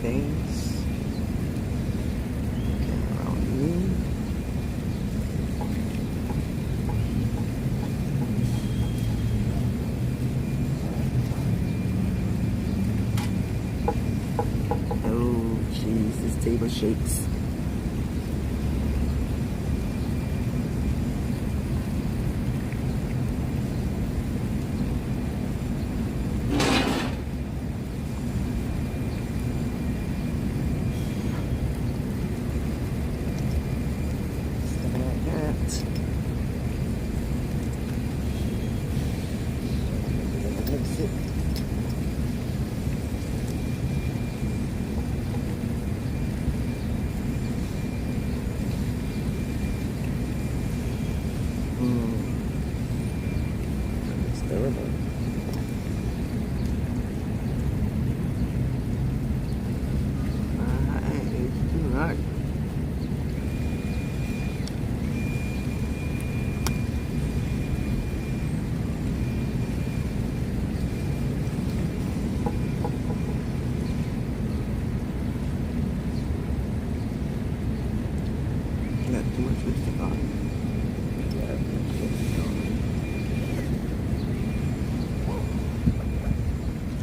things. Okay, around here. Oh, jeez, this table shakes.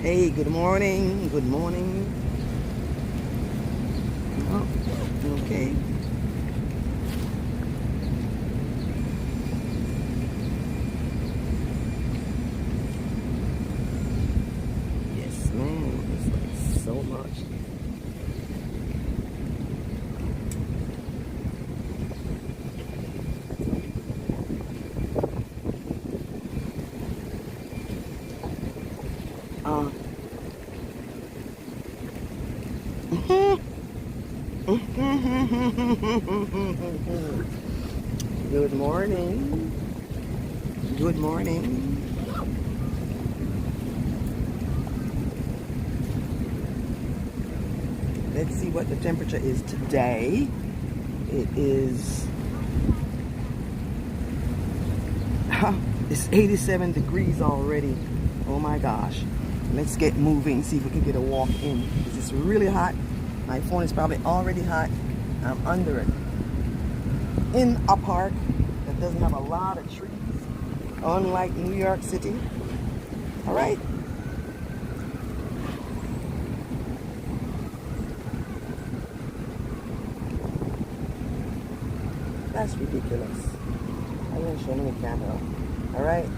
Hey, good morning. Good morning. Oh, okay. Yes, man. It's like so much. Good morning. Good morning. Let's see what the temperature is today. It is it's 87 degrees already. Oh my gosh. Let's get moving, see if we can get a walk in. It's really hot. My phone is probably already hot. I'm under it. In a park that doesn't have a lot of trees, unlike New York City. All right. That's ridiculous. I didn't show me the camera. All right.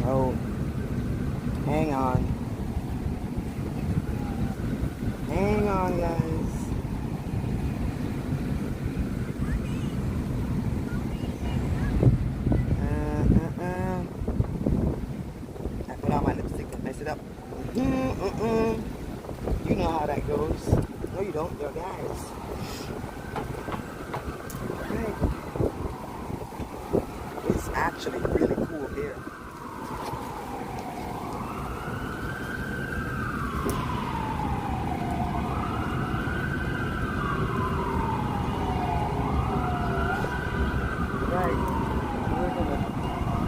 Oh, hang on. Hang on, guys. I put on my lipstick and mess it up. You know how that goes. No, you don't. They're guys. Right. It's actually really cool here.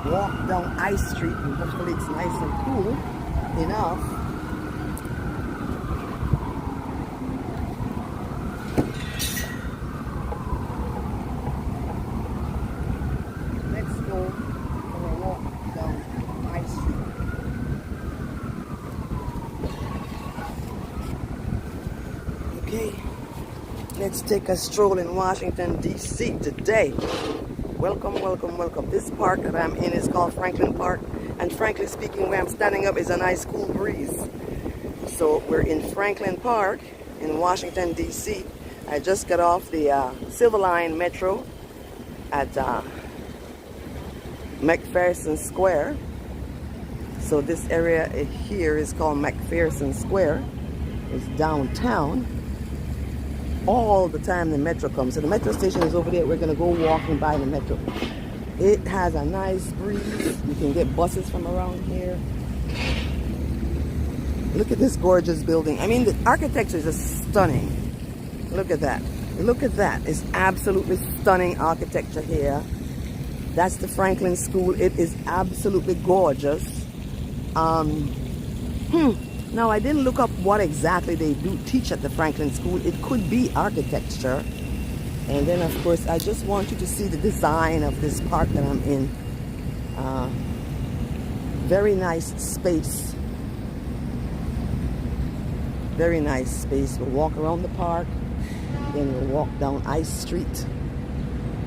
Walk down Ice Street and hopefully it's nice and cool enough. Let's go for a walk down Ice Street. Okay, let's take a stroll in Washington, D.C. today. Welcome, welcome, welcome. This park that I'm in is called Franklin Park. And frankly speaking, where I'm standing up is a nice cool breeze. So we're in Franklin Park in Washington, D.C. I just got off the Silver Line Metro at McPherson Square. So this area here is called McPherson Square. It's downtown. All the time the metro comes. So the metro station is over there. We're gonna go walking by the metro. It has a nice breeze. You can get buses from around here. Look at this gorgeous building. I mean, the architecture is just stunning. Look at that. Look at that. It's absolutely stunning architecture here. That's the Franklin School. It is absolutely gorgeous. Now, I didn't look up what exactly they do teach at the Franklin School. It could be architecture. And then, of course, I just want you to see the design of this park that I'm in. Very nice space. Very nice space. We'll walk around the park. Then we'll walk down Ice Street.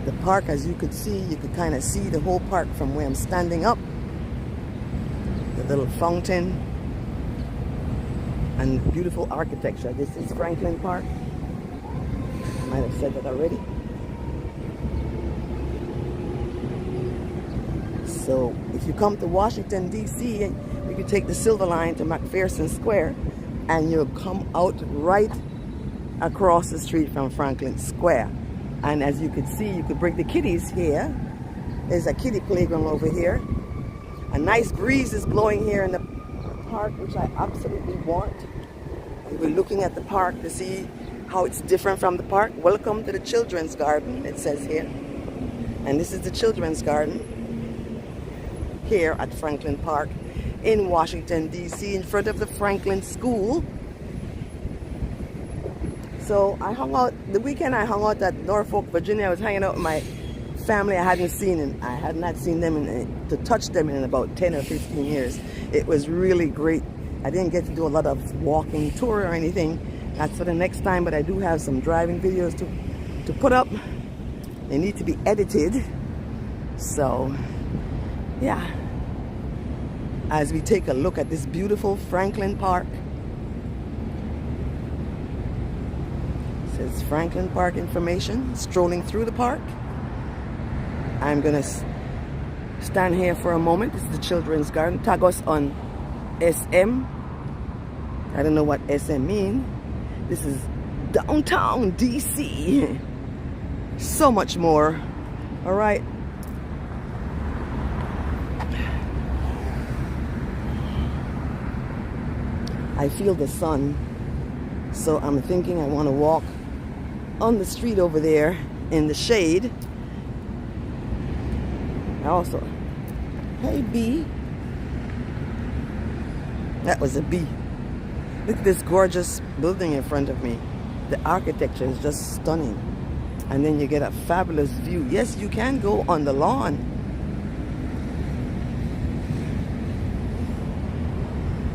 The park, as you could see, you could kind of see the whole park from where I'm standing up. The little fountain. And beautiful architecture. This is Franklin Park. I might have said that already. So if you come to Washington, D.C., you can take the Silver Line to McPherson Square, and you'll come out right across the street from Franklin Square. And as you can see, you could bring the kiddies here. There's a kiddie playground over here. A nice breeze is blowing here in the park, which I absolutely want. And we're looking at the park to see how it's different from the park. Welcome to the Children's Garden, it says here. And this is the Children's Garden here at Franklin Park in Washington, D.C., in front of the Franklin School. So I hung out, the weekend I hung out at Norfolk, Virginia. I was hanging out with my family I hadn't seen, and I had not seen them to touch them in about 10 or 15 years. It was really great. I didn't get to do a lot of walking tour or anything. That's for the next time, but I do have some driving videos to put up. They need to be edited. So, yeah. As we take a look at this beautiful Franklin Park. It says Franklin Park information, strolling through the park. I'm gonna stand here for a moment. This is the Children's Garden. Tag us on SM. I don't know what SM means. This is downtown DC. So much more. All right. I feel the sun, so I'm thinking I want to walk on the street over there in the shade. Also, hey bee. That was a bee. Look at this gorgeous building in front of me. The architecture is just stunning. And then you get a fabulous view. Yes, you can go on the lawn.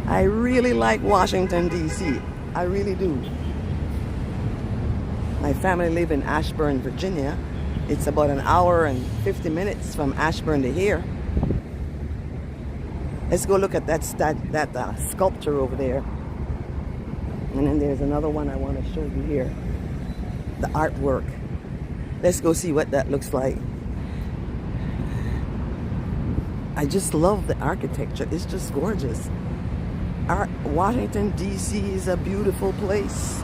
I really like Washington, D.C. I really do. My family live in Ashburn, Virginia. It's about an hour and 50 minutes from Ashburn to here. Let's go look at that sculpture over there. And then there's another one I want to show you here. The artwork. Let's go see what that looks like. I just love the architecture. It's just gorgeous. Washington, D.C. is a beautiful place.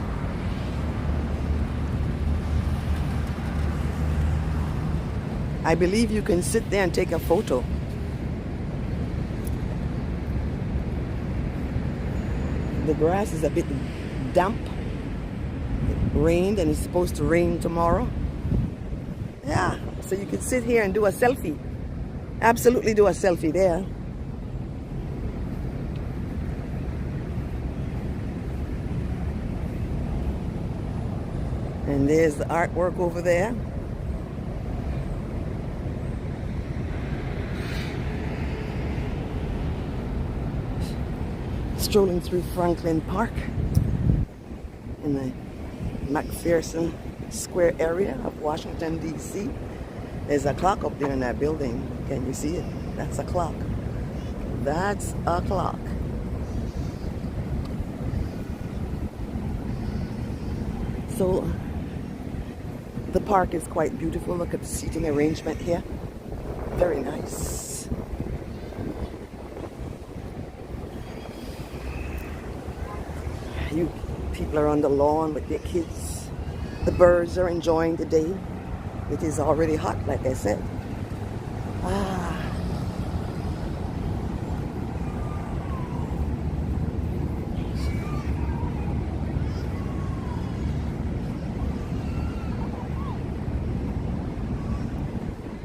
I believe you can sit there and take a photo. The grass is a bit damp. It rained and it's supposed to rain tomorrow. Yeah, so you can sit here and do a selfie. Absolutely do a selfie there. And there's the artwork over there. Strolling through Franklin Park in the McPherson Square area of Washington, D.C. There's a clock up there in that building. Can you see it? That's a clock. That's a clock. So the park is quite beautiful. Look at the seating arrangement here. Very nice. You people are on the lawn with their kids. The birds are enjoying the day. It is already hot, like I said.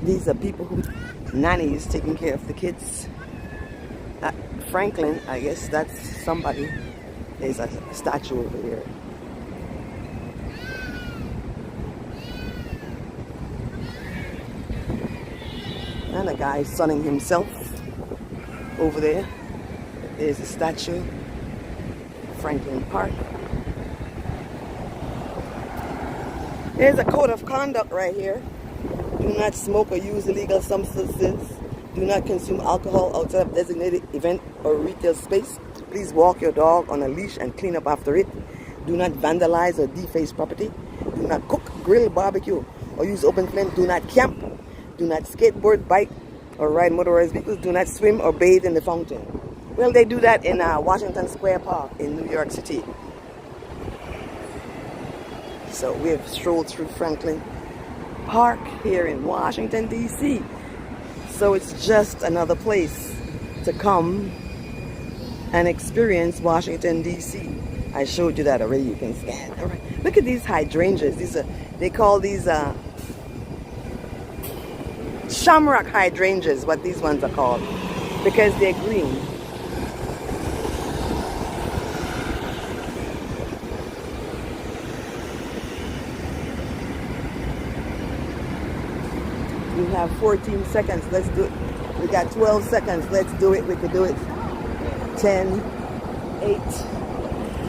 These are people who, nannies taking care of the kids. At Franklin, I guess that's somebody There's a statue over here. And a guy sunning himself over there. There's a statue. Franklin Park. There's a code of conduct right here. Do not smoke or use illegal substances. Do not consume alcohol outside of designated event or retail space. Please walk your dog on a leash and clean up after it. Do not vandalize or deface property. Do not cook, grill, barbecue, or use open flame. Do not camp. Do not skateboard, bike, or ride motorized vehicles. Do not swim or bathe in the fountain. Well, they do that in Washington Square Park in New York City. So we have strolled through Franklin Park here in Washington, D.C. So it's just another place to come and experience Washington, D.C. I showed you that already. You can scan. All right. Look at these hydrangeas. They call these shamrock hydrangeas, what these ones are called, because they're green. We have 14 seconds. Let's do it. We got 12 seconds. Let's do it. We could do it. 10, 8.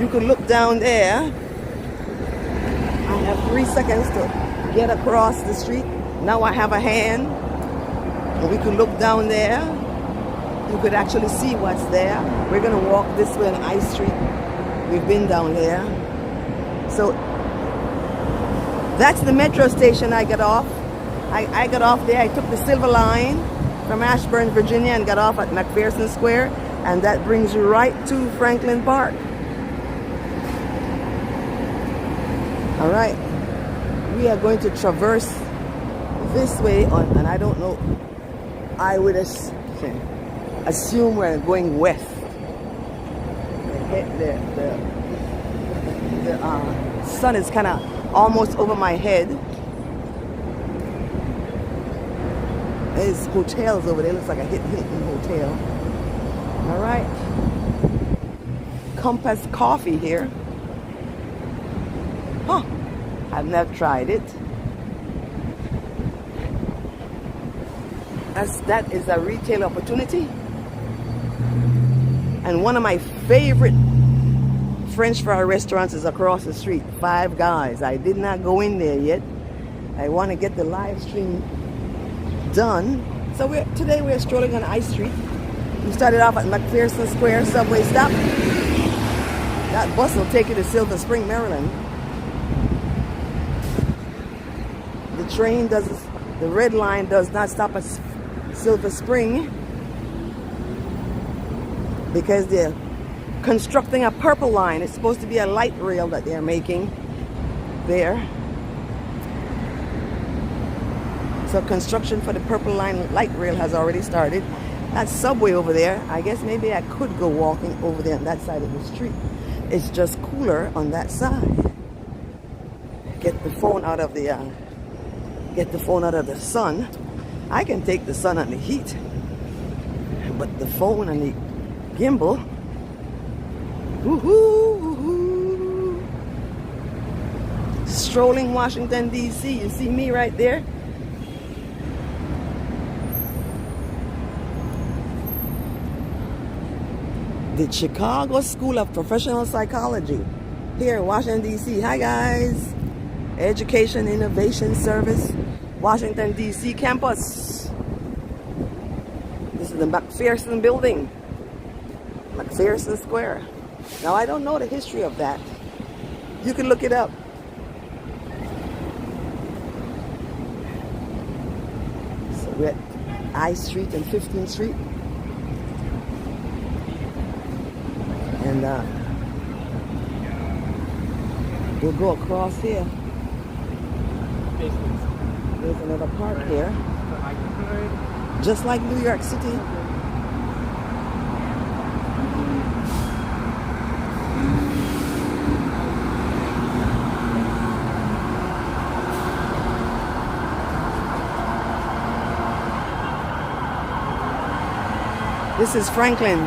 You could look down there. I have 3 seconds to get across the street. Now I have a hand. And we could look down there. You could actually see what's there. We're going to walk this way on I Street. We've been down there. So that's the metro station I got off. I got off there. I took the Silver Line from Ashburn, Virginia, and got off at McPherson Square, and that brings you right to Franklin Park. All right, we are going to traverse this way on, and I don't know. I would assume we're going west. The sun is kind of almost over my head. There's hotels over there. Looks like a Hilton hotel. All right. Compass Coffee here. Huh. I've never tried it. That is a retail opportunity. And one of my favorite French fry restaurants is across the street, Five Guys. I did not go in there yet. I want to get the live stream done. So today we're strolling on I Street. We started off at McPherson Square subway stop. That bus will take you to Silver Spring, Maryland. The red line does not stop at Silver Spring because they're constructing a purple line. It's supposed to be a light rail that they're making there. So construction for the purple line light rail has already started. That subway over there, I guess maybe I could go walking over there on that side of the street. It's just cooler on that side. Get the phone out of the sun. I can take the sun and the heat, but the phone and the gimbal. Woohoo! Strolling Washington, D.C. You see me right there? The Chicago School of Professional Psychology here in Washington, D.C. Hi, guys. Education Innovation Service, Washington, D.C. campus. This is the McPherson building, McPherson Square. Now, I don't know the history of that. You can look it up. So we're at I Street and 15th Street. And we'll go across here. There's another park here. Just like New York City. This is Franklin.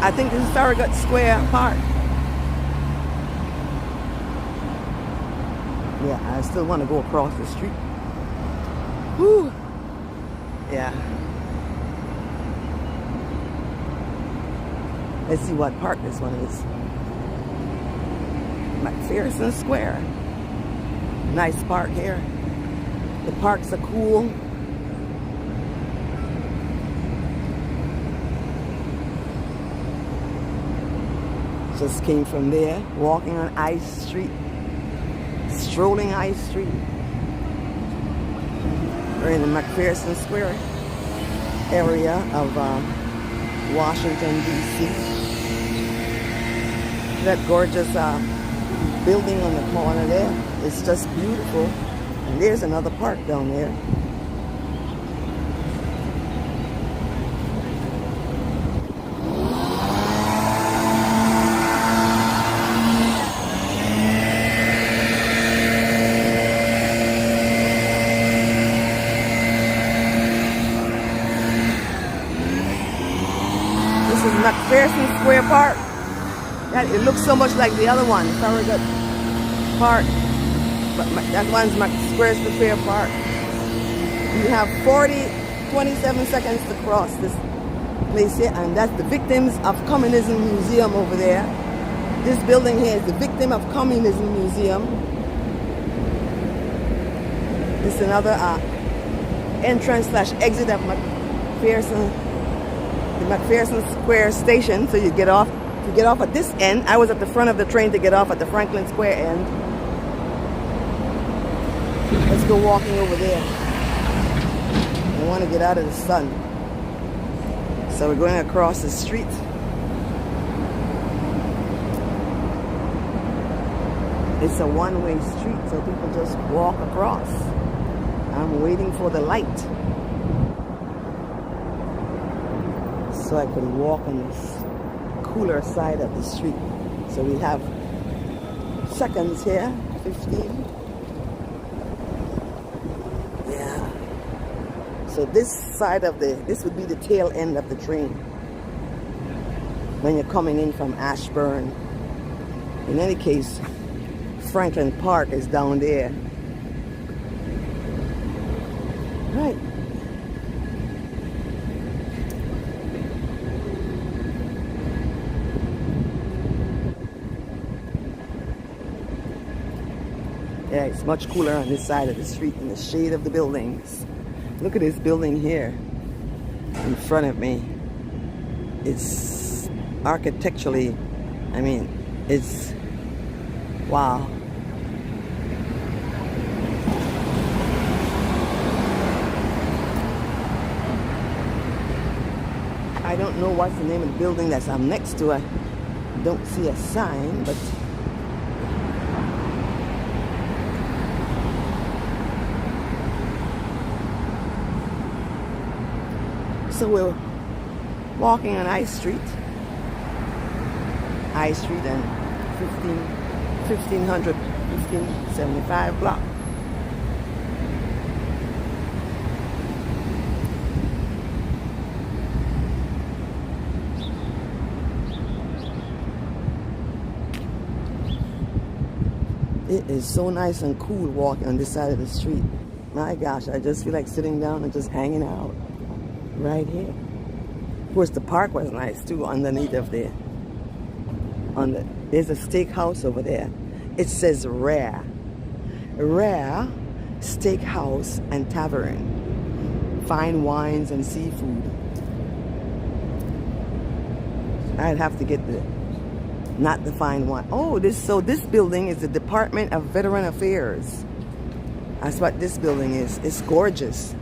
I think this is Farragut Square Park. Yeah, I still want to go across the street. Woo! Yeah. Let's see what park this one is. McPherson Square. Nice park here. The parks are cool. Just came from there, walking on Ice Street, strolling Ice Street. We're in the McPherson Square area of Washington, D.C. That gorgeous building on the corner there. It's just beautiful. And there's another park down there. This is McPherson Square Park. It looks so much like the other one, Farragut Park. But that one's McPherson Square Park. You have 27 seconds to cross this place here, and that's the Victims of Communism Museum over there. This building here is the Victim of Communism Museum. This is another entrance/exit of McPherson, the McPherson Square station. So you get off at this end. I was at the front of the train to get off at the Franklin Square end. Let's go walking over there. I want to get out of the sun. So we're going across the street. It's a one-way street, so people just walk across. I'm waiting for the light so I can walk on this cooler side of the street. So we have seconds here, 15. Yeah. So this side of this would be the tail end of the train when you're coming in from Ashburn. In any case, Franklin Park is down there. Right. Yeah, it's much cooler on this side of the street in the shade of the buildings. Look at this building here in front of me. It's architecturally, I mean, it's wow. I don't know what's the name of the building that I'm next to. I don't see a sign, but so we're walking on Ice Street and 1575 block. It is so nice and cool walking on this side of the street. My gosh, I just feel like sitting down and just hanging out right here. Of course, the park was nice too. Underneath of there, there's a steakhouse over there. It says Rare Steakhouse and Tavern, fine wines and seafood. I'd have to get not the fine wine. Oh, this building is the Department of Veteran Affairs. That's what this building is. It's gorgeous,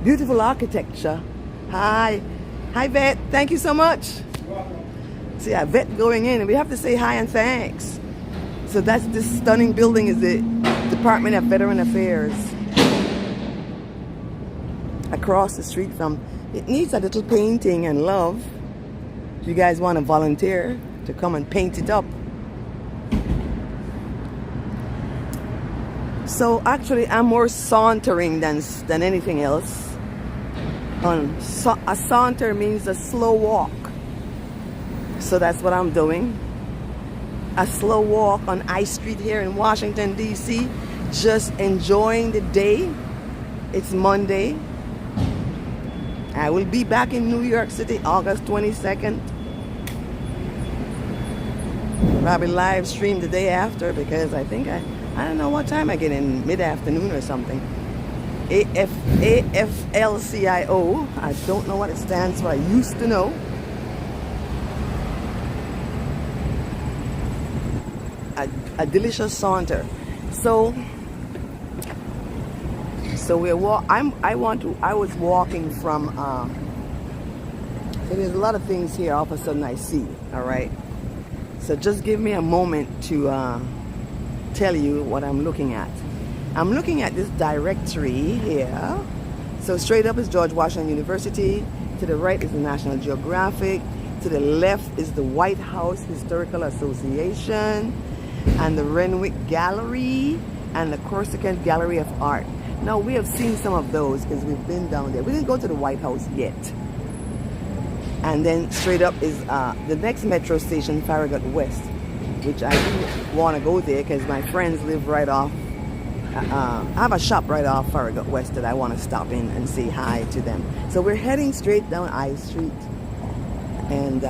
beautiful architecture. Hi, Vet. Thank you so much. You're welcome. See, a vet going in, and we have to say hi and thanks. So that's this stunning building is the Department of Veteran Affairs. Across the street from it needs a little painting and love. If you guys want to volunteer to come and paint it up. So actually, I'm more sauntering than anything else. A saunter means a slow walk. So that's what I'm doing. A slow walk on I Street here in Washington, D.C. Just enjoying the day. It's Monday. I will be back in New York City August 22nd. Probably live stream the day after because I think I don't know what time I get in, mid-afternoon or something. AFL-CIO. I don't know what it stands for. I used to know. A delicious saunter. So we're I was walking from so there's a lot of things here all of a sudden I see, all right? So just give me a moment to tell you what I'm looking at. I'm looking at this directory here. So straight up is George Washington University. To the right is the National Geographic. To the left is the White House Historical Association and the Renwick Gallery and the Corsican Gallery of Art. Now, we have seen some of those because we've been down there. We didn't go to the White House yet. And then straight up is the next metro station, Farragut West, which I do want to go there because my friends live right off. I have a shop right off Farragut West that I want to stop in and say hi to them. So we're heading straight down I Street and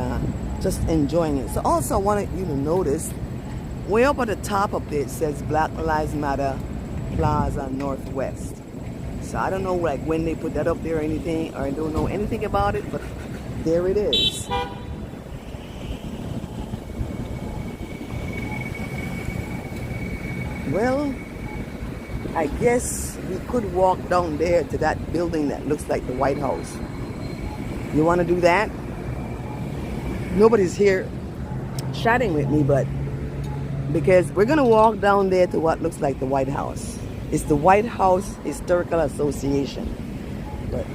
just enjoying it. So also I wanted you to notice, way up at the top of it says Black Lives Matter Plaza Northwest. So I don't know like when they put that up there or anything, or I don't know anything about it, but there it is. Well, I guess we could walk down there to that building that looks like the White House. You want to do that? Nobody's here chatting with me, but because we're going to walk down there to what looks like the White House. It's the White House Historical Association. But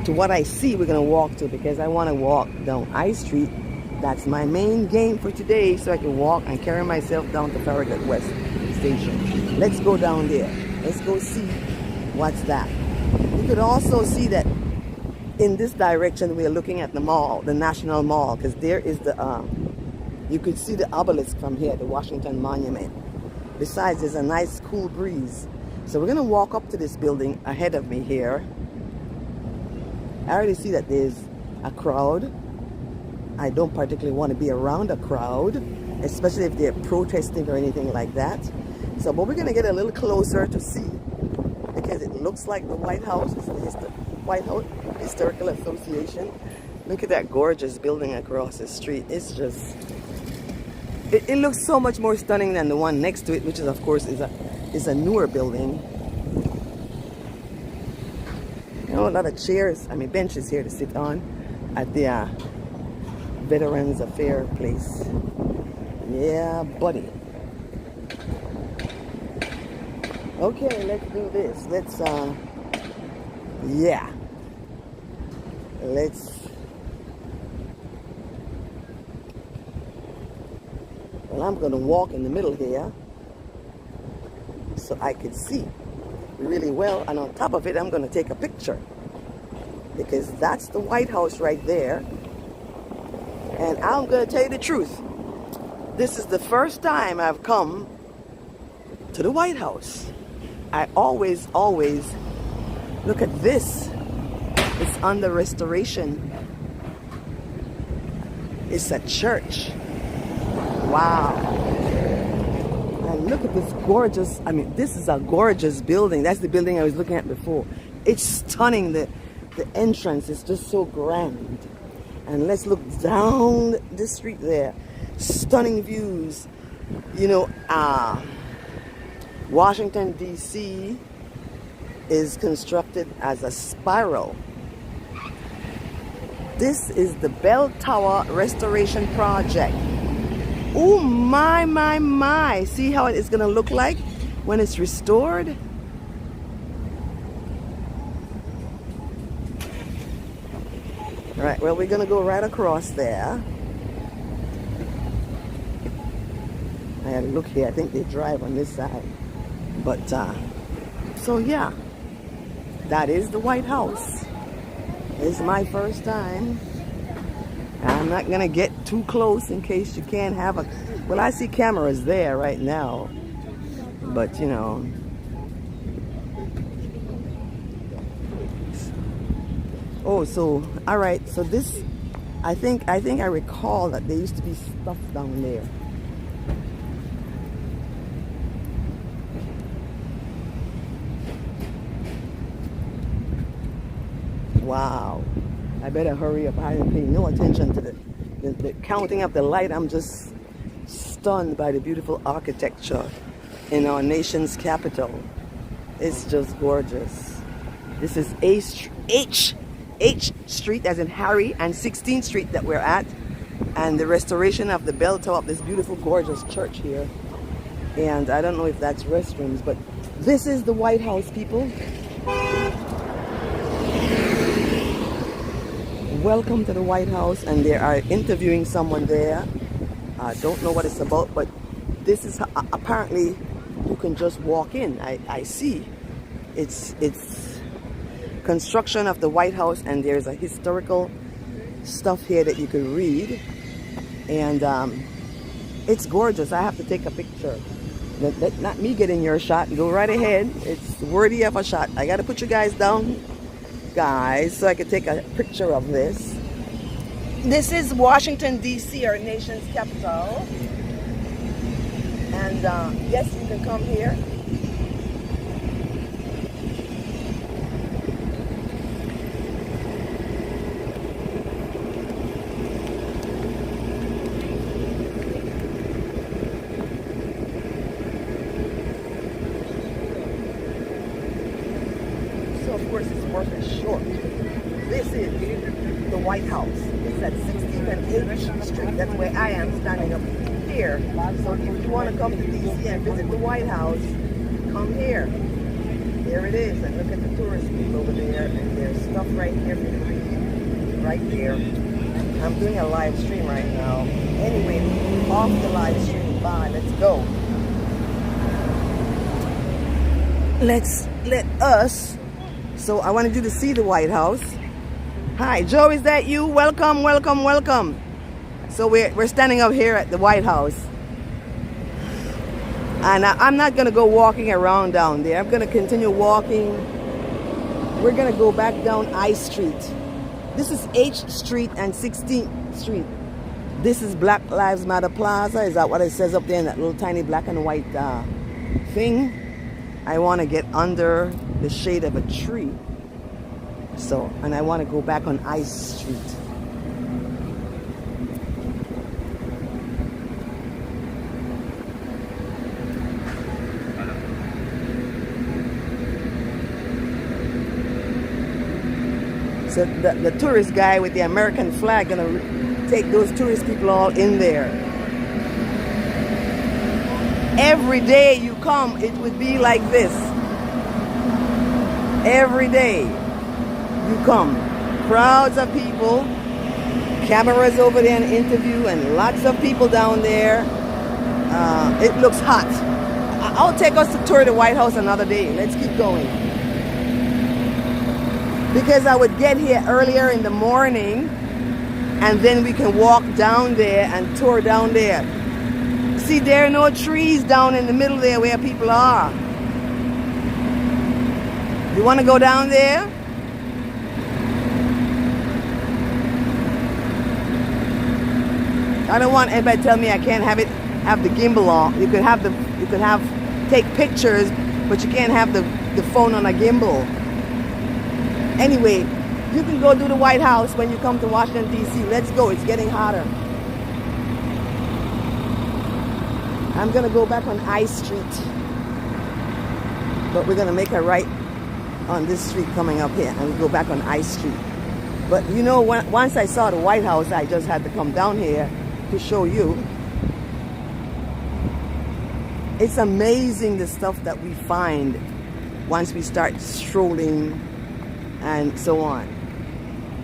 to what I see, we're going to walk to because I want to walk down I Street. That's my main game for today, so I can walk and carry myself down to Farragut West Station. Let's go down there. Let's go see what's that. You could also see that in this direction we are looking at the mall, the National Mall, because there is the you could see the obelisk from here, the Washington Monument. Besides, there's a nice cool breeze. So we're gonna walk up to this building ahead of me here. I already see that there's a crowd. I don't particularly want to be around a crowd, especially if they're protesting or anything like that. So, but we're gonna get a little closer to see because it looks like the White House. It's the White House Historical Association. Look at that gorgeous building across the street. It's just, it looks so much more stunning than the one next to it, which is of course is a newer building. You know, a lot of chairs, benches here to sit on at the Veterans Affair place. Yeah, buddy. Okay, let's do this. Let's well, I'm gonna walk in the middle here so I can see really well, and on top of it I'm gonna take a picture because that's the White House right there. And I'm gonna tell you the truth, this is the first time I've come to the White House. I always look at this. It's under restoration. It's a church. Wow. And look at this gorgeous, this is a gorgeous building. That's the building I was looking at before. It's stunning. The entrance is just so grand. And let's look down the street there. Stunning views. You know, Washington, D.C. is constructed as a spiral. This is the Bell Tower Restoration Project. Oh my. See how it's gonna look like when it's restored? All right, well, we're gonna go right across there. I had to look here, I think they drive on this side. But, so yeah, that is the White House. It's my first time. I'm not gonna get too close in case you can't have a. Well, I see cameras there right now, but you know. Oh, so all right. So this, I think I recall that there used to be stuff down there. Wow. I better hurry up. I didn't pay no attention to the counting of the light. I'm just stunned by the beautiful architecture in our nation's capital. It's just gorgeous. This is H Street, as in Harry, and 16th Street that we're at. And the restoration of the bell tower of this beautiful, gorgeous church here. And I don't know if that's restrooms, but this is the White House, people. Welcome to the White House, and they are interviewing someone there. I don't know what it's about, but this is apparently you can just walk in. I see. It's construction of the White House, and there's a historical stuff here that you can read, and it's gorgeous. I have to take a picture. Let not me get in your shot. Go right ahead. It's worthy of a shot. I got to put you guys down, guys, so I can take a picture of this. This is Washington, D.C., our nation's capital. And yes, you can come here. So, of course, it's worth a short. This is the White House. It's at 16th and H Street. That's where I am standing up here. So if you want to come to D.C. and visit the White House, come here. There it is. And look at the tourist people over there. And there's stuff right here for you to read. Right there. I'm doing a live stream right now. Anyway, off the live stream. Bye. Let's go. Let us. So I wanted you to see the White House. Hi, Joe, is that you? Welcome, welcome, welcome. So we're standing up here at the White House. And I'm not going to go walking around down there. I'm going to continue walking. We're going to go back down I Street. This is H Street and 16th Street. This is Black Lives Matter Plaza. Is that what it says up there in that little tiny black and white thing? I want to get under the shade of a tree. So, and I want to go back on I Street. So the tourist guy with the American flag gonna take those tourist people all in there. Every day you come, it would be like this. Every day you come, crowds of people, cameras over there and interview, and lots of people down there. It looks hot. I'll take us to tour the White House another day. Let's keep going. Because I would get here earlier in the morning, and then we can walk down there and tour down there. See, there are no trees down in the middle there where people are. You want to go down there? I don't want anybody to tell me I can't have the gimbal on. You could take pictures, but you can't have the phone on a gimbal. Anyway, you can go do the White House when you come to Washington, D.C. Let's go. It's getting hotter. I'm going to go back on I Street. But we're going to make a right on this street coming up here. And we go back on I Street. But you know, once I saw the White House, I just had to come down here to show you. It's amazing the stuff that we find once we start strolling and so on.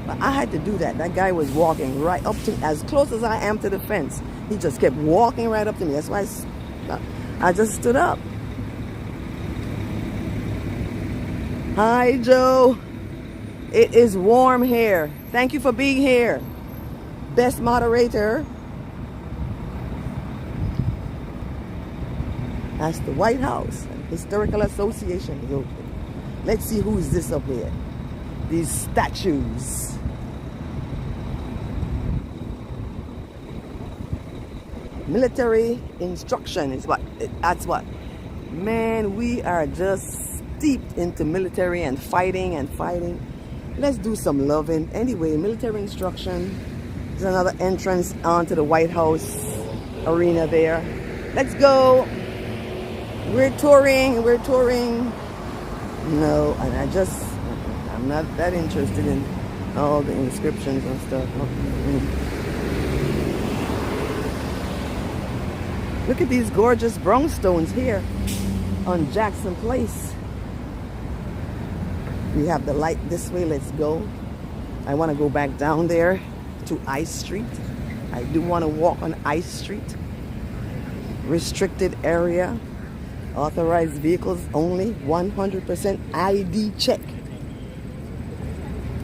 But I had to do that. That guy was walking right up to, as close as I am to the fence. He just kept walking right up to me. That's why I just stood up. Hi, Joe. It is warm here. Thank you for being here. Best moderator. That's the White House. Historical Association is open. Let's see who is this up here. These statues. Military instruction is what, that's what. Man, we are just steeped into military and fighting and fighting. Let's do some loving. Anyway, military instruction. There's another entrance onto the White House arena there. Let's go. We're touring. No, and I'm not that interested in all the inscriptions and stuff. Look at these gorgeous brownstones here on Jackson Place. We have the light this way. Let's go. I want to go back down there to I Street. I do want to walk on I Street. Restricted area. Authorized vehicles only. 100% ID check.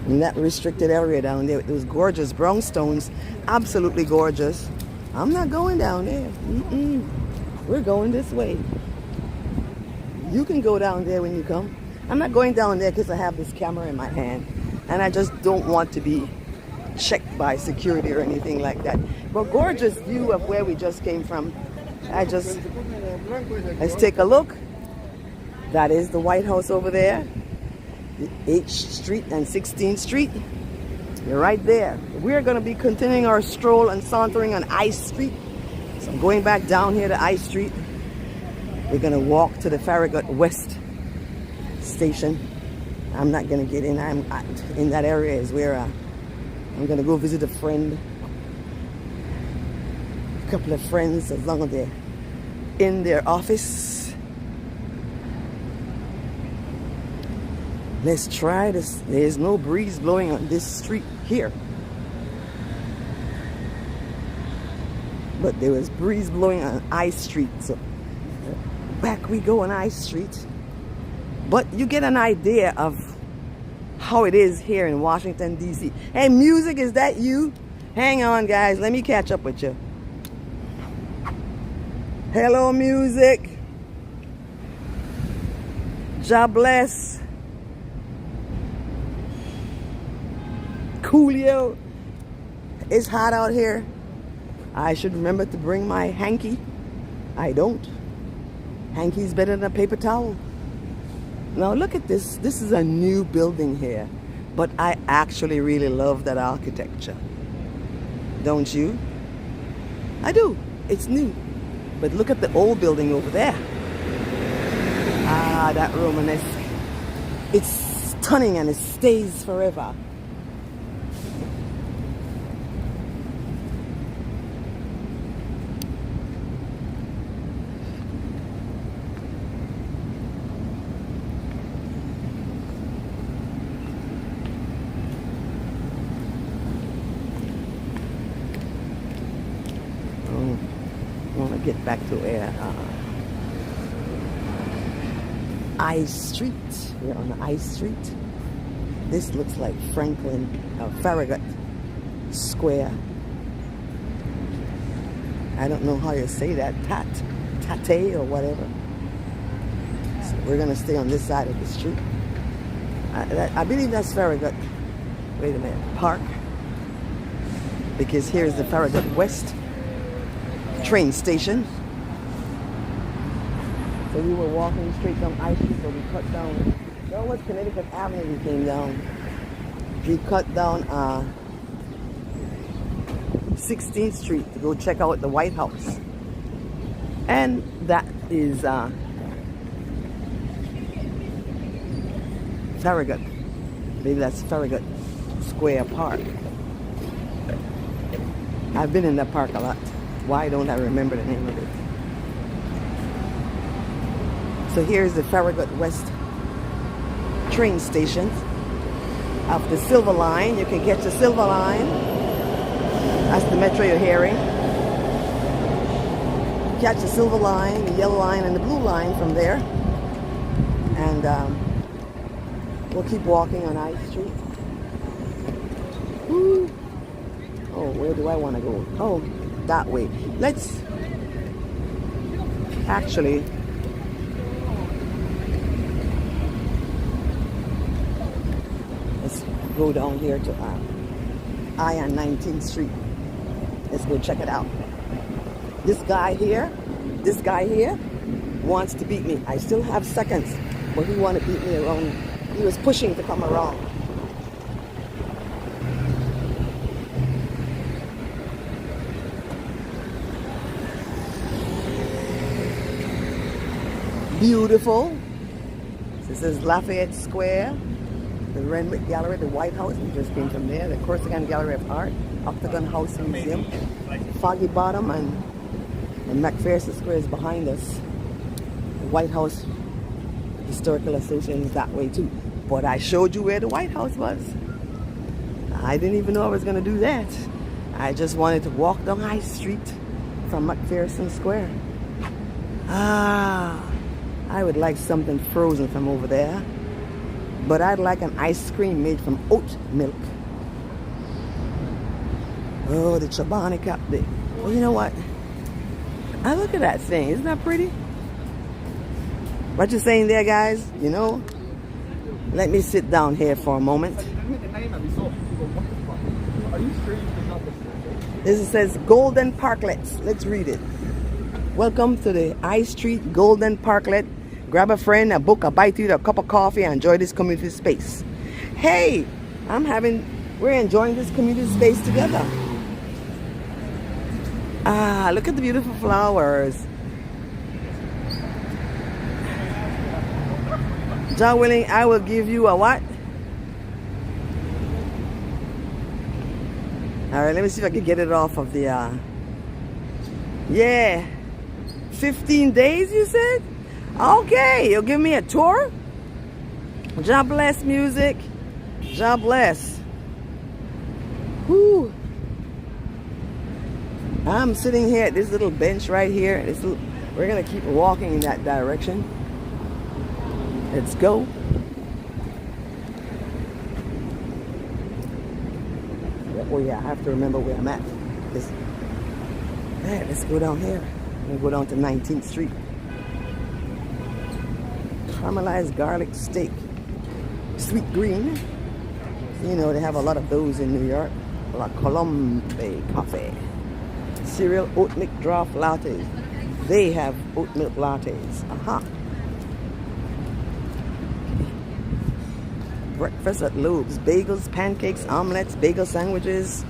In that restricted area down there with those gorgeous brownstones. Absolutely gorgeous. I'm not going down there. We're going this way. You can go down there when you come. I'm not going down there because I have this camera in my hand. And I just don't want to be checked by security or anything like that. But gorgeous view of where we just came from. Let's take a look. That is the White House over there. The H Street and 16th Street. You're right there. We're going to be continuing our stroll and sauntering on I Street. So I'm going back down here to I Street. We're going to walk to the Farragut West station. I'm not going to get in. I'm in that area is where I'm going to go visit a friend. A couple of friends, as long as they're in their office. Let's try this. There's no breeze blowing on this street here. But there was breeze blowing on I Street. So back we go on I Street. But you get an idea of how it is here in Washington, D.C. Hey, music, is that you? Hang on, guys. Let me catch up with you. Hello, music. God bless. Coolio. It's hot out here. I should remember to bring my hanky. I don't. Hanky's better than a paper towel. Now look at this. This is a new building here. But I actually really love that architecture. Don't you? I do. It's new. But look at the old building over there. Ah, that Romanesque. It's stunning and it stays forever. Get back to where I Street. We're on I Street. This looks like Farragut Square. I don't know how you say that. Tate or whatever. So we're gonna stay on this side of the street. I believe that's Farragut. Wait a minute. Park. Because here's the Farragut West train station. So we were walking straight down I Street, so we cut down. That was Connecticut Avenue we came down. We cut down 16th Street to go check out the White House. And that is Farragut. Maybe that's Farragut Square Park. I've been in that park a lot. Why don't I remember the name of it? So here's the Farragut West train station. Off the Silver Line, you can catch the Silver Line. That's the metro you're hearing. Catch the Silver Line, the Yellow Line, and the Blue Line from there. And we'll keep walking on I Street. Ooh. Oh, where do I want to go? Oh, that way. Let's actually let's go down here to I on 19th Street. Let's go check it out. This guy here wants to beat me. I still have seconds, but he wanted to beat me around. He was pushing to come around. Beautiful. This is Lafayette Square, the Renwick Gallery, the White House. We just came from there. The Corsican Gallery of Art, Octagon House Museum, Foggy Bottom, and McPherson Square is behind us. The White House Historical Association is that way too. But I showed you where the White House was. I didn't even know I was going to do that. I just wanted to walk down High Street from McPherson Square. I would like something frozen from over there. But I'd like an ice cream made from oat milk. Oh, the Chobani cup. Well, you know what? Look at that thing. Isn't that pretty? What you saying there, guys? You know? Let me sit down here for a moment. This says Golden Parklets. Let's read it. Welcome to the High Street Golden Parklet. Grab a friend, a book, a bite to eat, a cup of coffee, and enjoy this community space. Hey, we're enjoying this community space together. Look at the beautiful flowers. John willing, I will give you a what? All right, let me see if I can get it off of the, yeah. 15 days, you said? Okay, you'll give me a tour? God bless music. God bless. Whew. I'm sitting here at this little bench right here. We're going to keep walking in that direction. Let's go. Oh yeah, I have to remember where I'm at. Let's go down here. We'll go down to 19th Street. Caramelized garlic steak. Sweet green. You know, they have a lot of those in New York. La Colombe coffee. Cereal oat milk draft lattes. They have oat milk lattes. Aha. Breakfast at Loeb's. Bagels, pancakes, omelets, bagel sandwiches.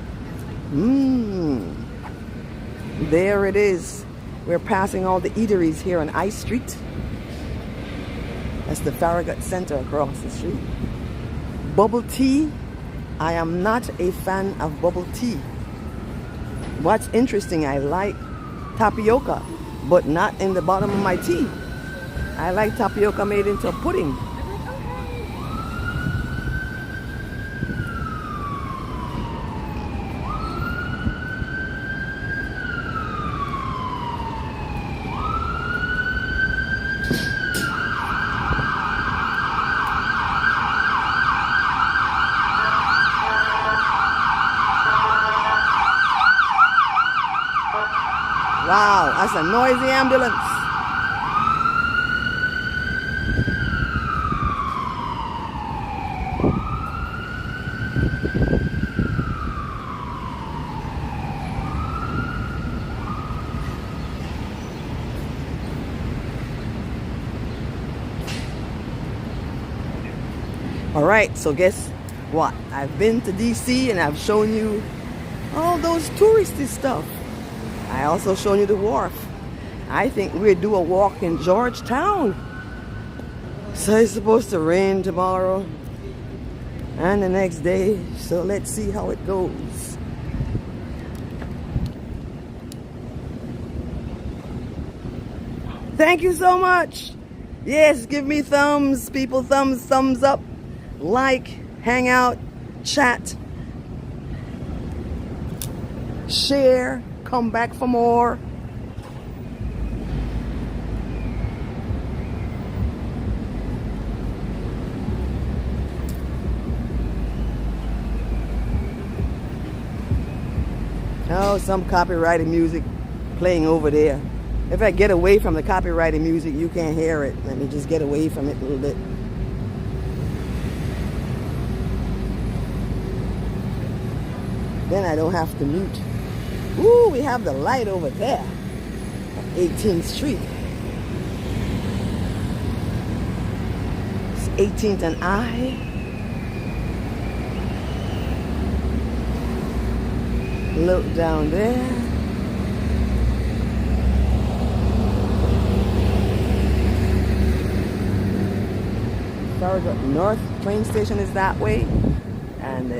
There it is. We're passing all the eateries here on I Street. That's the Farragut Center across the street. Bubble tea. I am not a fan of bubble tea. What's interesting, I like tapioca, but not in the bottom of my tea. I like tapioca made into a pudding. Wow, that's a noisy ambulance. All right, so guess what? I've been to DC and I've shown you all those touristy stuff. I also shown you the wharf. I think we'll do a walk in Georgetown. So it's supposed to rain tomorrow and the next day. So let's see how it goes. Thank you so much. Yes, give me thumbs, people. Thumbs up. Like, hang out, chat, share. Come back for more. Oh, some copyrighted music playing over there. If I get away from the copyrighted music, you can't hear it. Let me just get away from it a little bit. Then I don't have to mute. Ooh, we have the light over there. 18th Street. It's 18th and I. Look down there. Farragut North train station is that way. And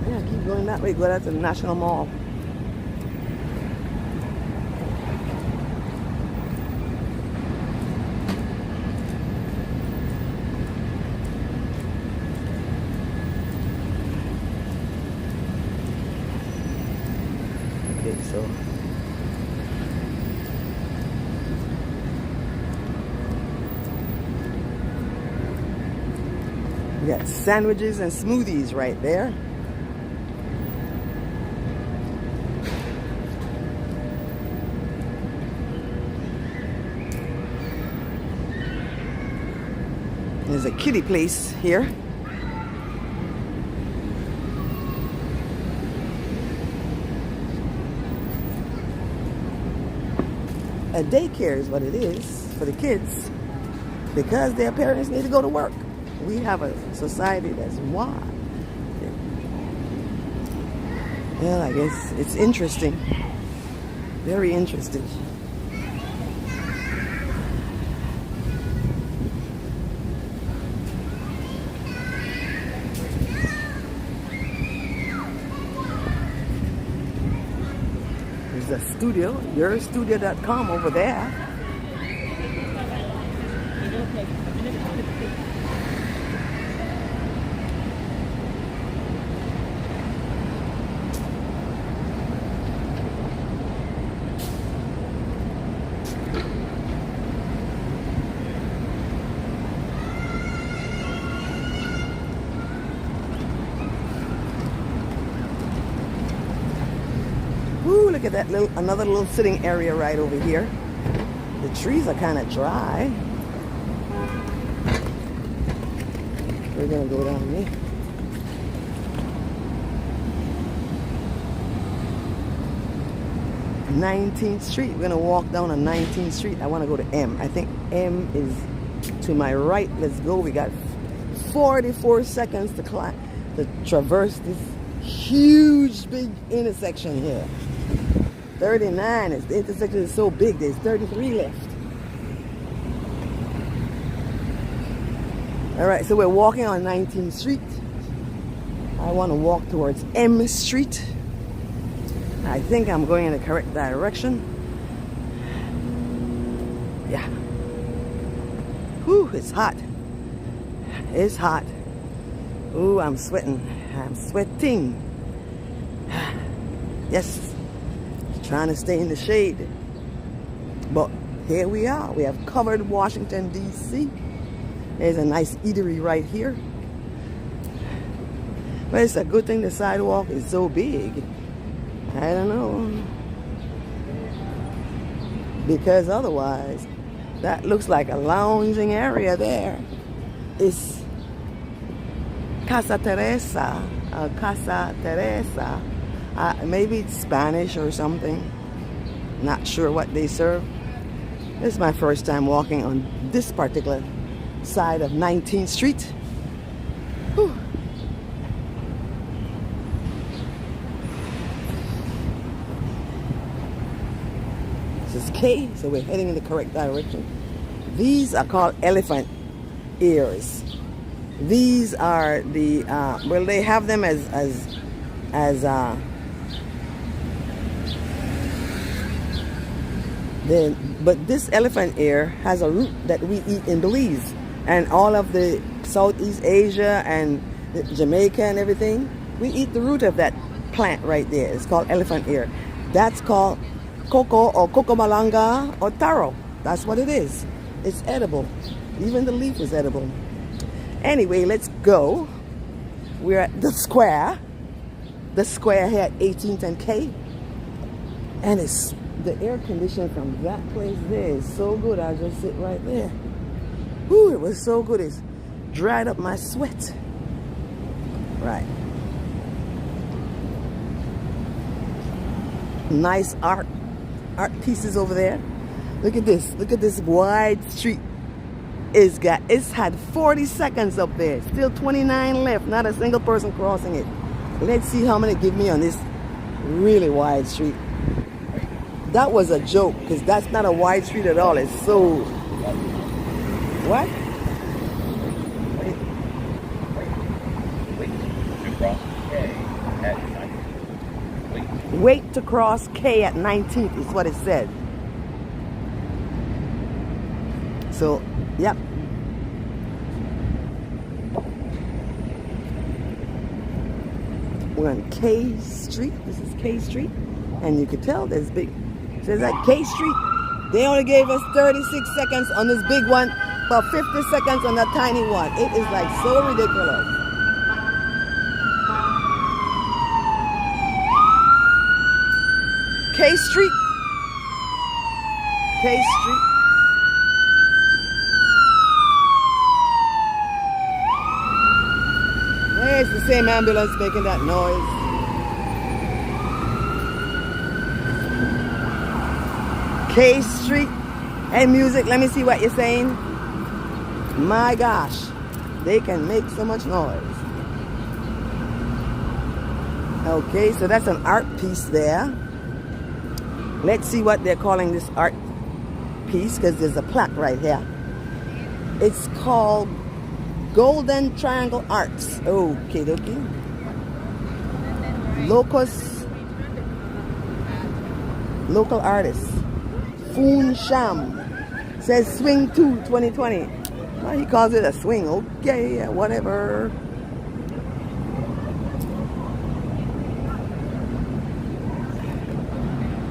yeah, keep going that way. Go out to the National Mall. Okay, so we got sandwiches and smoothies right there. There's a kiddie place here. A daycare is what it is for the kids because their parents need to go to work. We have a society that's wild. Well, I guess it's interesting. Very interesting. There's a studio, yourstudio.com over there. Ooh, look at that another little sitting area right over here. The trees are kind of dry. We're gonna go down there. "19th Street." We're gonna walk down on 19th Street. I want to go to M. I think M is to my right. Let's go. We got 44 seconds to traverse this huge big intersection here. 39. The intersection is so big. There's 33 left. All right, so we're walking on 19th Street. I want to walk towards M Street. I think I'm going in the correct direction. Yeah. Whew, it's hot. It's hot. Ooh, I'm sweating. I'm sweating. Yes. Trying to stay in the shade. But here we are. We have covered Washington, D.C. There's a nice eatery right here. But it's a good thing the sidewalk is so big. I don't know. Because otherwise, that looks like a lounging area there. It's Casa Teresa. Casa Teresa. Maybe it's Spanish or something. Not sure what they serve. This is my first time walking on this particular side of 19th Street. Whew. This is K, so we're heading in the correct direction. These are called elephant ears. These are the well, they have them as but this elephant ear has a root that we eat in Belize, and all of the Southeast Asia and Jamaica and everything, we eat the root of that plant right there. It's called elephant ear. That's called cocoa or cocoa malanga or taro. That's what it is. It's edible. Even the leaf is edible. Anyway, let's go. We're at the square. The square here at 18th and K. And it's the air conditioning from that place there is so good. I'll just sit right there. Whew, it was so good. It's dried up my sweat. Right. Nice art pieces over there. Look at this. Look at this wide street. It's had 40 seconds up there. Still 29 left. Not a single person crossing it. Let's see how many give me on this really wide street. That was a joke because that's not a wide street at all. It's so... What? Wait to cross K at 19th is what it said. So, yep. We're on K Street. This is K Street. And you can tell there's big... It says that K Street, they only gave us 36 seconds on this big one, but 50 seconds on that tiny one. It is like so ridiculous. K Street. K Street. Hey, it's the same ambulance making that noise. K Street. Hey, music, let me see what you're saying. My gosh, they can make so much noise. Okay, so that's an art piece there. Let's see what they're calling this art piece, because there's a plaque right here. It's called Golden Triangle Arts. Okay, okay. Local artists. Foon Sham says Swing 2 2020. Well, he calls it a swing. Okay, whatever.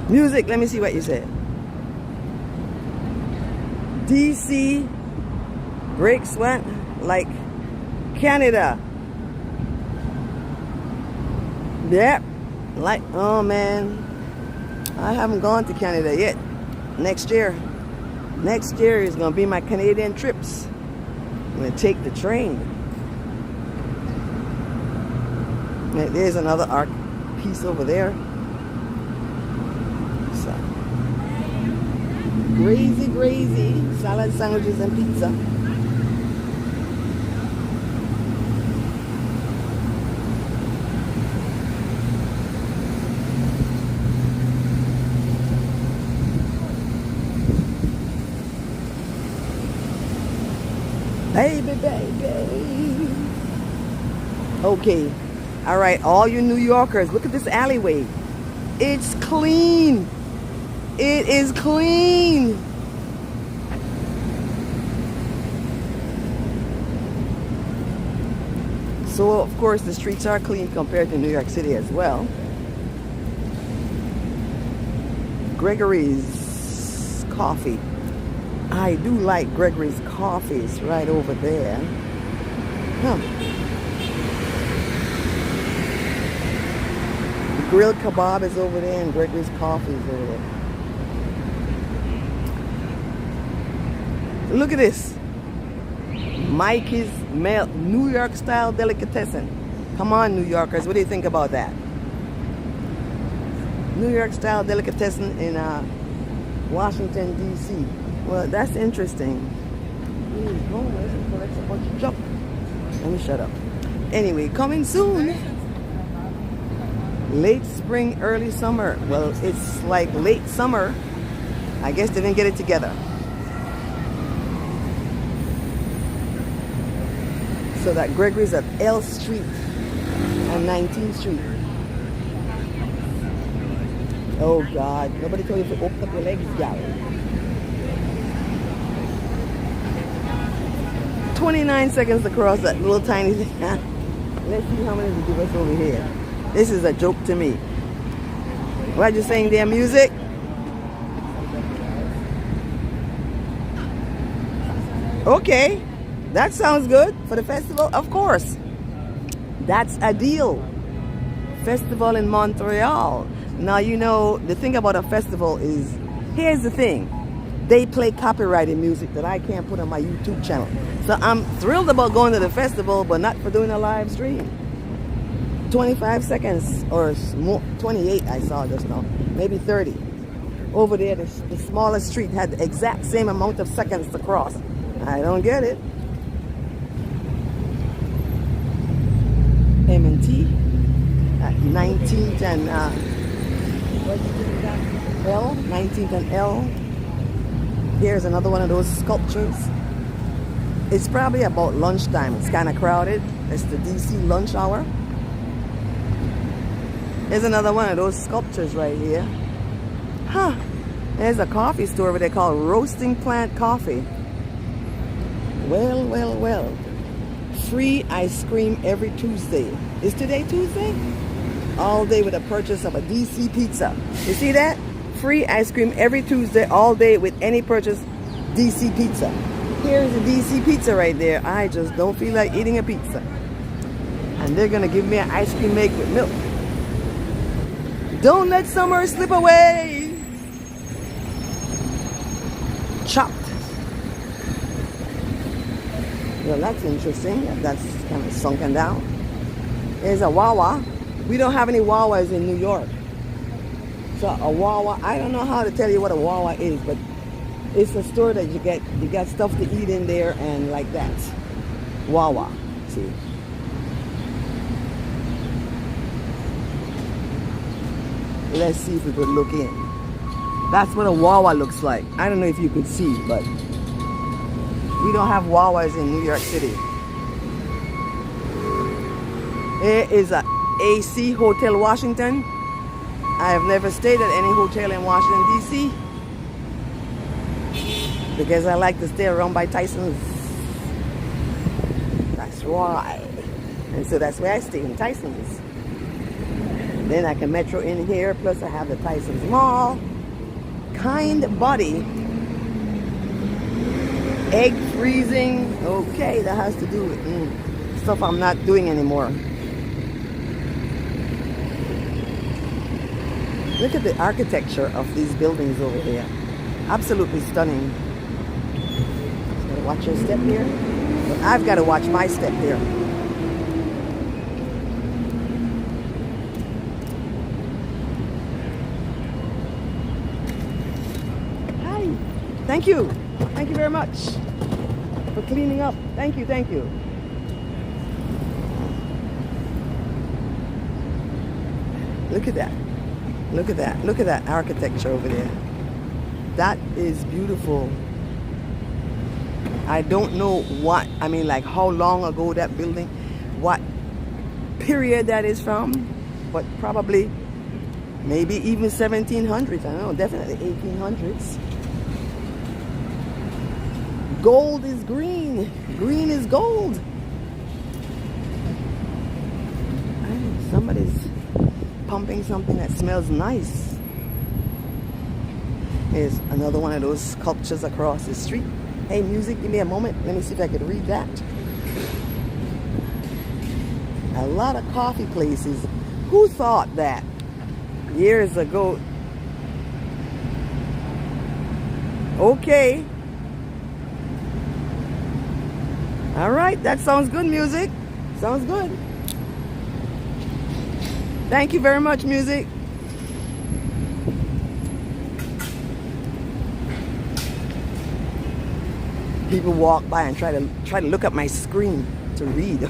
Music, let me see what you said. DC breaks what? Like Canada. Yep. Like, oh man. I haven't gone to Canada yet. Next year is going to be my Canadian trips. I'm going to take the train. There's another art piece over there. So, crazy salad, sandwiches, and pizza. Baby. Okay. All right, all you New Yorkers, look at this alleyway. It's clean. It is clean. So, of course, the streets are clean compared to New York City as well. Gregory's Coffee. I do like Gregory's Coffees right over there. Huh. The grilled kebab is over there and Gregory's Coffee is over there. Look at this. Mikey's New York style delicatessen. Come on, New Yorkers. What do you think about that? New York style delicatessen in Washington, D.C. Well, that's interesting. He's homeless and collects a bunch of junk. Let me shut up. Anyway, coming soon. Late spring, early summer. Well, it's like late summer. I guess they didn't get it together. So that Gregory's at L Street and 19th Street. Oh God, nobody told you to open up your legs, gal. 29 seconds to cross that little tiny thing. Let's see how many they give us over here. This is a joke to me. What are you saying there, music? Okay. That sounds good for the festival, of course. That's a deal. Festival in Montreal. Now, you know, the thing about a festival is, here's the thing. They play copyrighted music that I can't put on my YouTube channel. So I'm thrilled about going to the festival, but not for doing a live stream. 25 seconds or more, 28 I saw just now, maybe 30. Over there, the smallest street had the exact same amount of seconds to cross. I don't get it. M&T at 19th and L, 19th and L. Here's another one of those sculptures. It's probably about lunchtime. It's kind of crowded. It's the DC lunch hour. There's another one of those sculptures right here. Huh. There's a coffee store where they call Roasting Plant Coffee. Well, well, well. Free ice cream every Tuesday. Is today Tuesday? All day with a purchase of a DC pizza. You see that? Free ice cream every Tuesday, all day with any purchase, DC pizza. Here's a DC pizza right there. I just don't feel like eating a pizza. And they're gonna give me an ice cream made with milk. Don't let summer slip away. Chopped. Well, that's interesting. That's kind of sunken down. There's a Wawa. We don't have any Wawas in New York. So a Wawa, I don't know how to tell you what a Wawa is, but it's a store that you get stuff to eat in there and like that. Wawa. See. Let's see if we could look in. That's what a Wawa looks like. I don't know if you could see, but we don't have Wawas in New York City. Here is a AC Hotel Washington. I have never stayed at any hotel in Washington, D.C. because I like to stay around by Tyson's. That's why. And so that's where I stay, in Tyson's. Then I can metro in here, plus I have the Tyson's Mall. Kind Body. Egg freezing. Okay, that has to do with stuff I'm not doing anymore. Look at the architecture of these buildings over here. Absolutely stunning. Just gotta watch your step here. But I've got to watch my step here. Hi. Thank you. Thank you very much for cleaning up. Thank you, thank you. Look at that. Look at that. Look at that architecture over there. That is beautiful. I don't know what, I mean, like how long ago that building, what period that is from, but probably maybe even 1700s. I don't know, definitely 1800s. Gold is green. Green is gold. Somebody's pumping something that smells nice. Here's another one of those sculptures across the street. Hey, music, give me a moment. Let me see if I can read that. A lot of coffee places. Who thought that years ago? Okay. All right, that sounds good, music. Sounds good. Thank you very much, music. People walk by and try to look at my screen to read.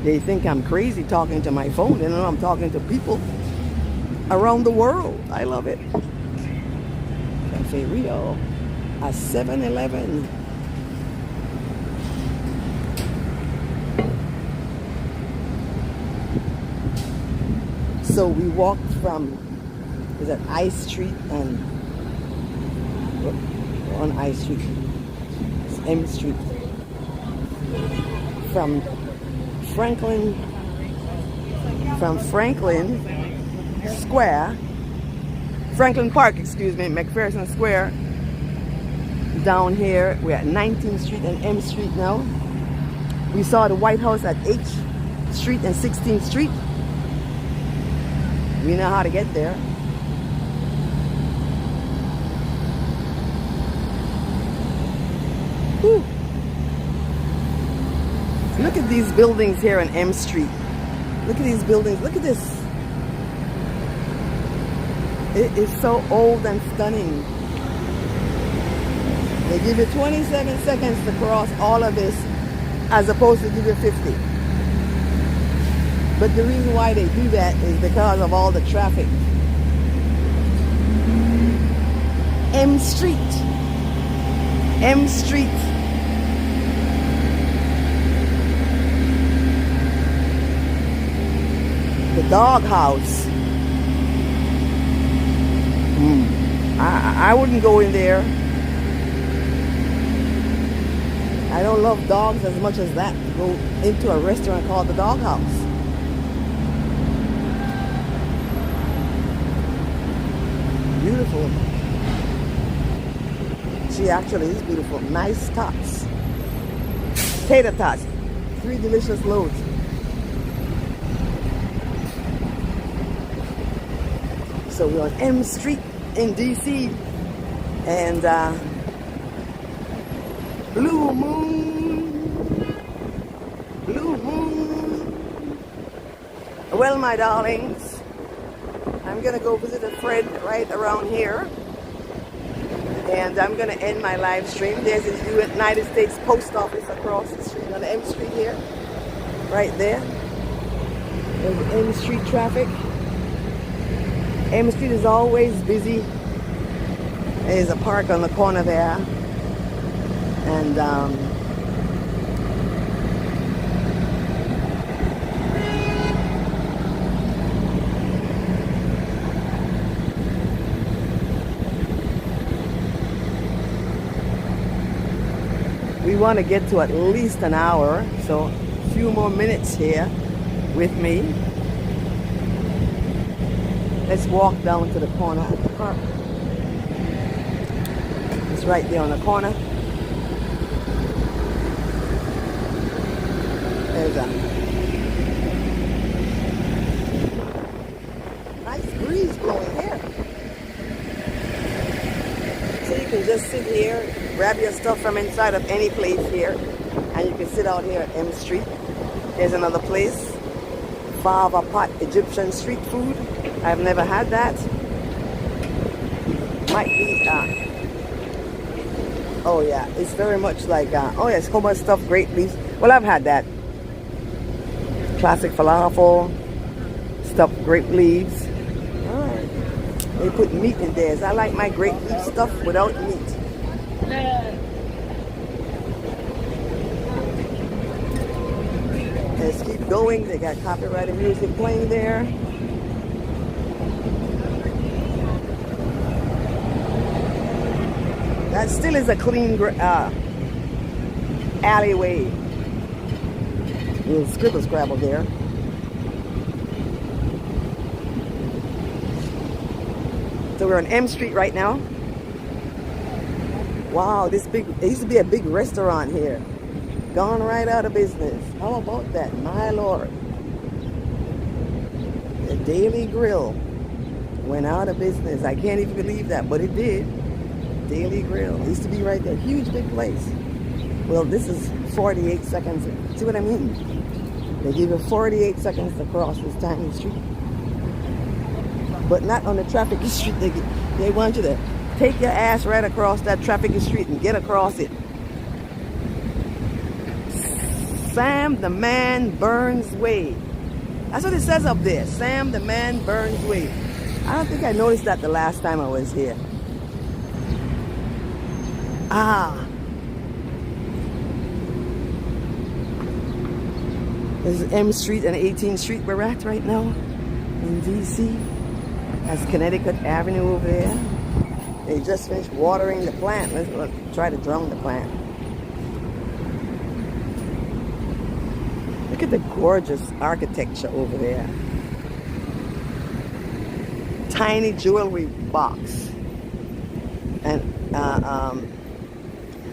They think I'm crazy talking to my phone. They don't know I'm talking to people around the world. I love it. Cafe Rio, a 7-Eleven. So we walked from, is that I Street and on I Street, it's M Street, from Franklin Square, Franklin Park, excuse me, McPherson Square, down here. We're at 19th Street and M Street now. We saw the White House at H Street and 16th Street. We know how to get there. Whew. Look at these buildings here on M Street. Look at these buildings. Look at this. It is so old and stunning. They give you 27 seconds to cross all of this as opposed to give you 50. But the reason why they do that is because of all the traffic. M Street. M Street. The doghouse. I wouldn't go in there. I don't love dogs as much as that to go into a restaurant called the Doghouse. Beautiful. She actually is beautiful. Nice tots. Tater tots. 3 delicious loads. So we're on M Street in DC. And Blue Moon. Blue Moon. Well, my darlings, I'm going to go visit a friend right around here. And I'm going to end my live stream. There's the United States Post Office across the street on M Street here. Right there. There's M Street traffic. M Street is always busy. There's a park on the corner there. And we want to get to at least an hour, so a few more minutes here with me. Let's walk down to the corner of the park. It's right there on the corner. There's a nice breeze blowing here. So you can just sit here, grab your stuff from inside of any place here, and you can sit out here at M Street. There's another place, Fava Pot Egyptian street food. I've never had that. Might be, oh yeah, it's very much like, oh yes, whole bunch of stuff, grape leaves. Well, I've had that. Classic falafel, stuffed grape leaves. All right. They put meat in theirs. I like my grape leaf stuff without meat. Let's keep going. They got copyrighted music playing there. That still is a clean alleyway. Little scribble scrabble there. So we're on M Street right now. Wow, this big, it used to be a big restaurant here. Gone right out of business. How about that? My Lord. The Daily Grill went out of business. I can't even believe that, but it did. Daily Grill. It used to be right there. Huge big place. Well, this is 48 seconds. See what I mean? They give you 48 seconds to cross this tiny street. But not on the traffic street. They want you to take your ass right across that traffic street and get across it. Sam the Man Burns Way. That's what it says up there. Sam the Man Burns Way. I don't think I noticed that the last time I was here. Ah. This is M Street and 18th Street we're at right now in DC. That's Connecticut Avenue over there. They just finished watering the plant. Let's try to drown the plant. Look at the gorgeous architecture over there. Tiny jewelry box. And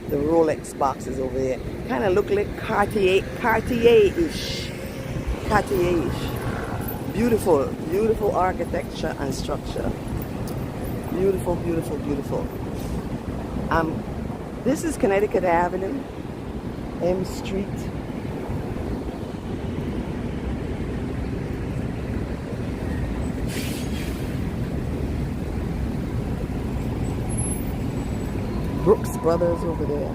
The Rolex boxes over there. Kind of look like Cartier-ish. Cartier-ish. Beautiful, beautiful architecture and structure. Beautiful, beautiful, beautiful. This is Connecticut Avenue, M Street. Brooks Brothers over there.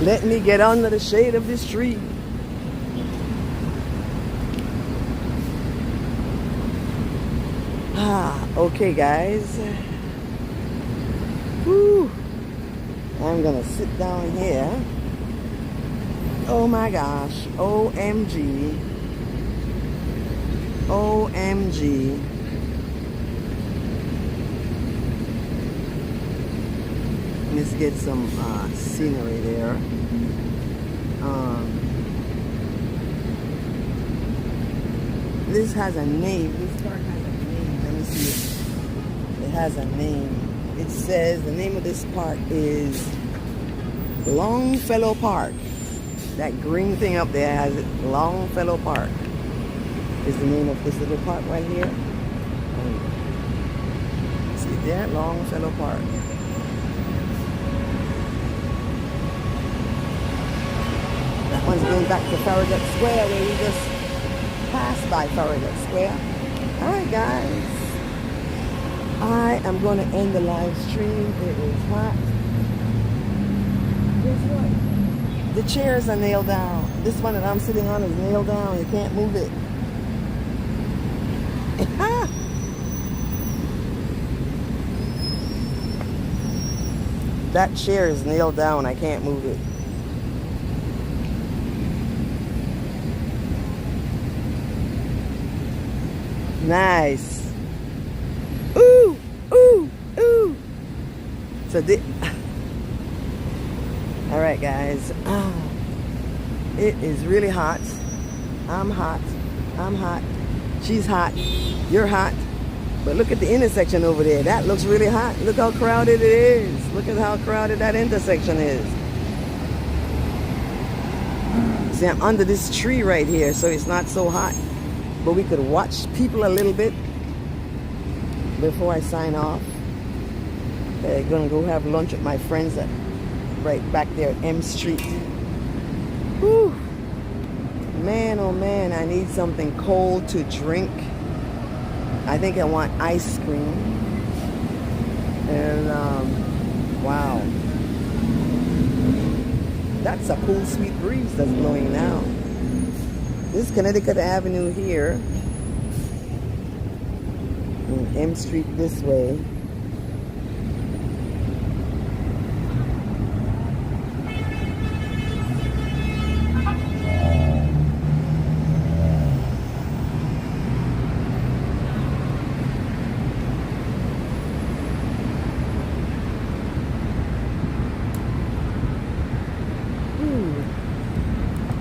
Let me get under the shade of this tree. Okay guys. Whew. I'm gonna sit down here. Oh my gosh. OMG. OMG. Let's get some scenery there. This has a name. This park has a name. Let me see it. It has a name. It says the name of this park is Longfellow Park. That green thing up there has it. Longfellow Park is the name of this little park right here. See there? Longfellow Park. That one's going back to Farragut Square where we just passed by Farragut Square. Alright guys. I am going to end the live stream. It is hot. Guess what? The chairs are nailed down. This one that I'm sitting on is nailed down. You can't move it. That chair is nailed down. I can't move it. Nice. Ooh, ooh, ooh. So all right, guys. It is really hot. I'm hot. I'm hot. She's hot. You're hot. But look at the intersection over there. That looks really hot. Look how crowded it is. Look at how crowded that intersection is. See, I'm under this tree right here, so it's not so hot. But we could watch people a little bit before I sign off. I'm gonna go have lunch with my friends right back there at M Street. Whew. Man, oh man, I need something cold to drink. I think I want ice cream. And wow, that's a cool sweet breeze that's blowing now. This is Connecticut Avenue here. And M Street this way.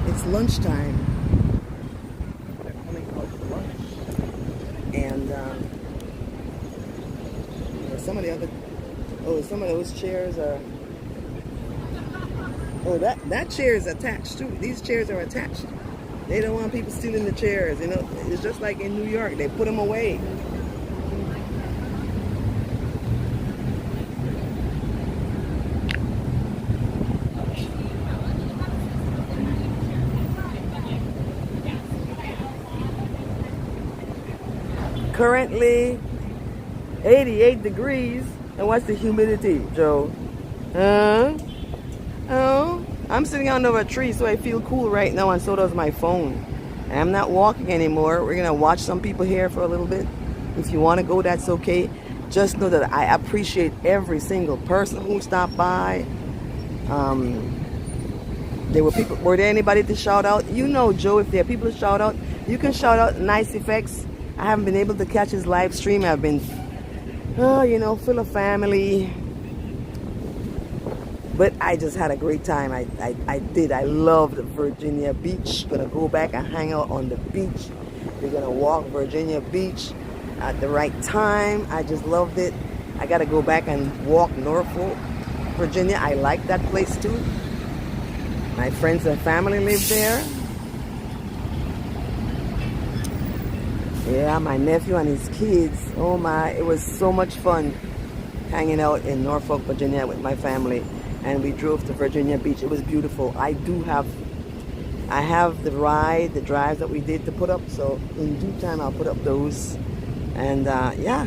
It's lunchtime. And some of the other, some of those chairs are, that chair is attached too. These chairs are attached. They don't want people stealing the chairs, you know. It's just like in New York, they put them away. Currently 88 degrees. And what's the humidity, Joe? Oh, I'm sitting under a tree, so I feel cool right now, and so does my phone. And I'm not walking anymore. We're gonna watch some people here for a little bit. If you want to go, that's okay. Just know that I appreciate every single person who stopped by. There were people. Were there anybody to shout out? You know, Joe, if there are people to shout out, you can shout out. Nice Effects. I haven't been able to catch his live stream. I've been, full of family. But I just had a great time. I did. I loved Virginia Beach. Gonna go back and hang out on the beach. We're gonna walk Virginia Beach at the right time. I just loved it. I gotta go back and walk Norfolk, Virginia. I like that place too. My friends and family live there. Yeah, my nephew and his kids. Oh my, it was so much fun hanging out in Norfolk, Virginia with my family. And we drove to Virginia Beach. It was beautiful. I have the drives that we did to put up. So in due time, I'll put up those. And yeah.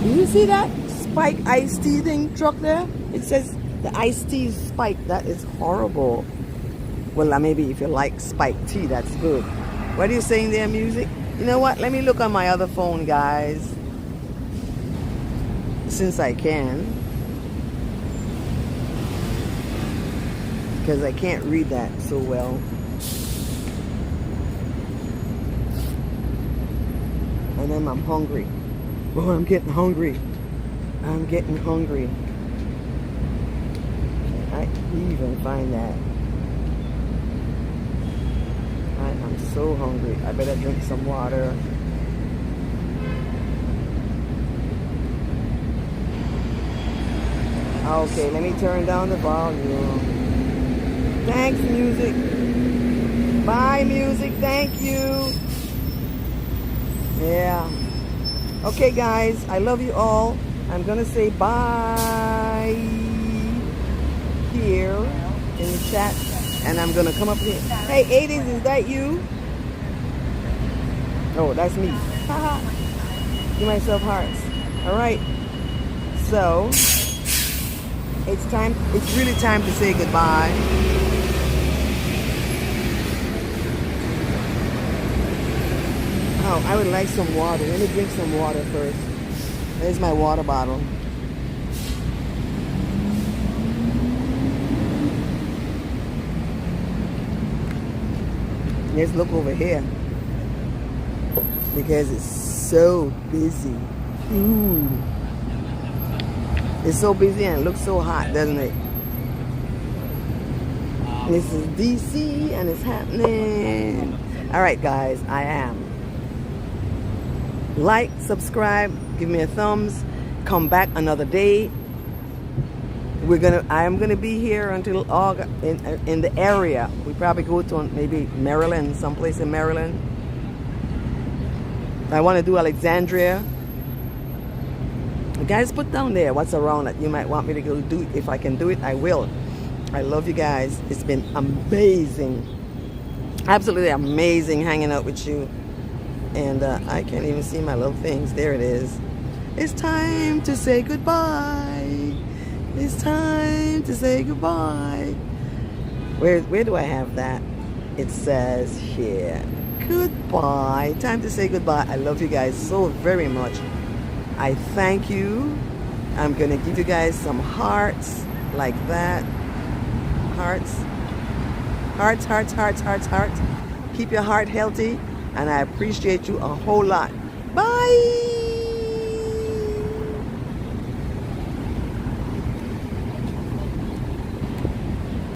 Do you see that Spike iced tea thing truck there? It says the iced tea is Spike. That is horrible. Well, maybe if you like Spike tea, that's good. What are you saying there, music? You know what? Let me look on my other phone, guys. Since I can. Because I can't read that so well. And then I'm hungry. Oh, I'm getting hungry. I'm getting hungry. I even find that. I am so hungry. I better drink some water. Okay, let me turn down the volume. Thanks, music. Bye, music. Thank you. Yeah. Okay, guys. I love you all. I'm going to say bye here in the chat. And I'm going to come up here. Hey, 80s, is that you? Oh, that's me. Haha. Give myself hearts. All right. So, it's time. It's really time to say goodbye. Oh, I would like some water. Let me drink some water first. There's my water bottle. Let's look over here because it's so busy. Ooh. It's so busy and it looks so hot, doesn't it? This is DC and it's happening. All right, guys, I am. Like, subscribe, give me a thumbs. Come back another day. I am gonna be here until August in the area. We probably go to maybe Maryland, someplace in Maryland. I want to do Alexandria. You guys, put down there what's around that you might want me to go do. If I can do it, I will. I love you guys. It's been amazing, absolutely amazing hanging out with you. And I can't even see my little things. There it is. It's time to say goodbye. It's time to say goodbye. Where do I have that? It says here, goodbye. Time to say goodbye. I love you guys so very much. I thank you. I'm going to give you guys some hearts like that. Hearts. Hearts, hearts, hearts, hearts, hearts. Keep your heart healthy. And I appreciate you a whole lot. Bye.